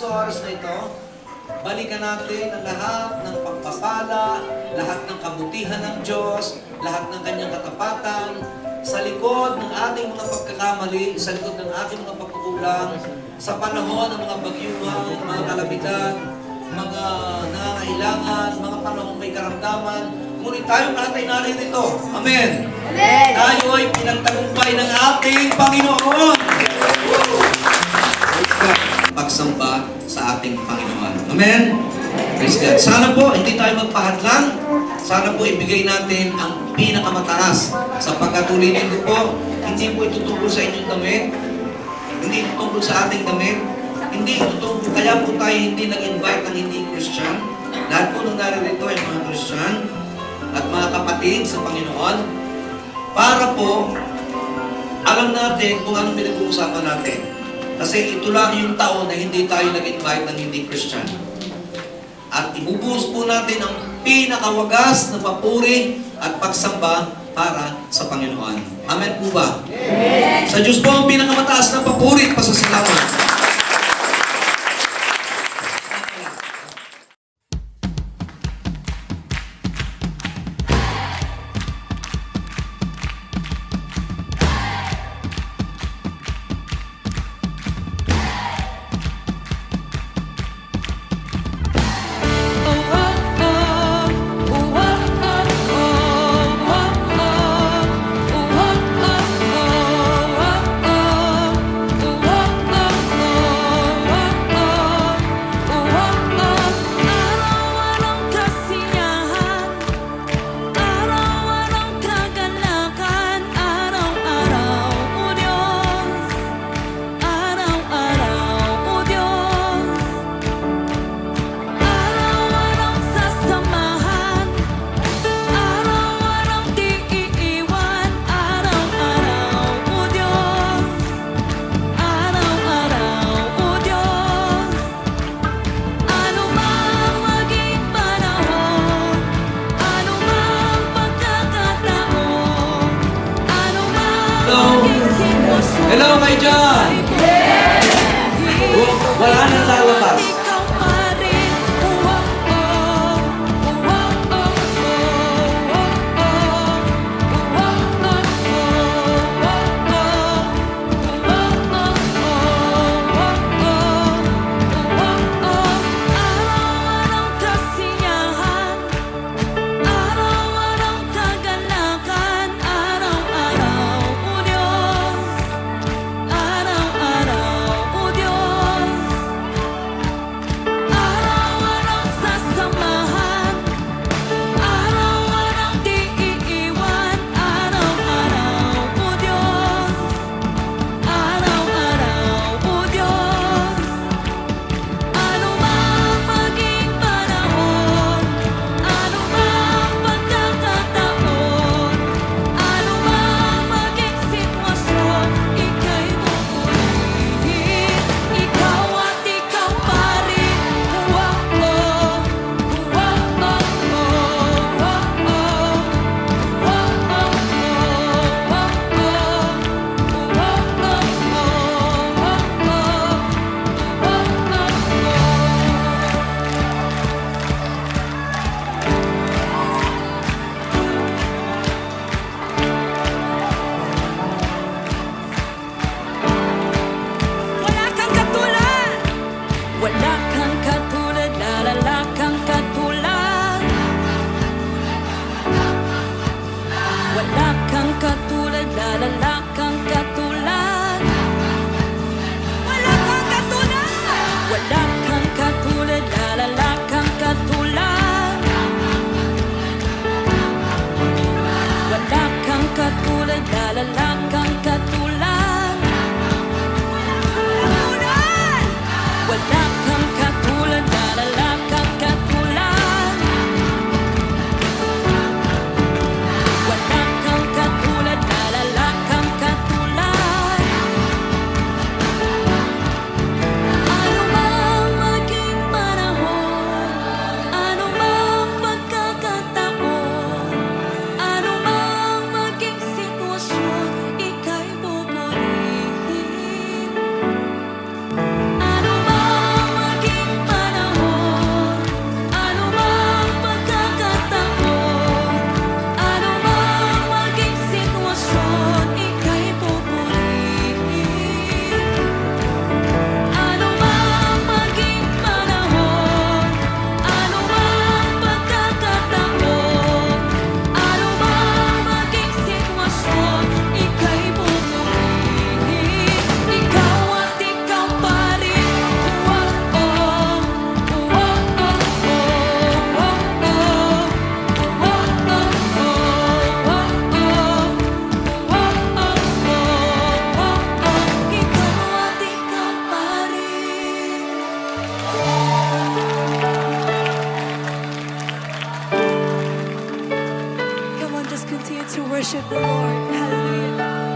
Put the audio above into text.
Sa oras na ito, balikan natin ang lahat ng pagpapala, lahat ng kabutihan ng Diyos, lahat ng kanyang katapatan, sa likod ng ating mga pagkakamali, sa likod ng ating mga pagkukulang, sa panahon ng mga bagyuhan, mga kalamitan, mga nangangailangan, mga panahon may karamdaman. Ngunit tayong lahat ay naririto. Amen! Amen! Tayo ay pinagtagumpay ng ating Panginoon. Pagsamba sa ating Panginoon. Amen? Praise God. Sana po, hindi tayo magpahadlang. Sana po ibigay natin ang pinakamataas. Sa pagkatuloy nito po, hindi po ito tungkol sa inyong damit. Hindi ito tungkol sa ating damit. Hindi ito tungkol, kaya po tayo hindi nag-invite ng hindi Christian. Lahat po nung naririto ay mga Christian at mga kapatid sa Panginoon. Para po, alam natin kung anong pinag-uusapan natin. Kasi ito lang yung taon na hindi tayo nag-invite ng hindi Christian. At ibubuhos po natin ang pinakawagas na papuri at pagsamba para sa Panginoon. Amen po ba? Amen. Sa Diyos po ang pinakamataas na papuri at pasasalamat. Hello kayo dyan! Wala nang lalabas. to worship the Lord. Hallelujah.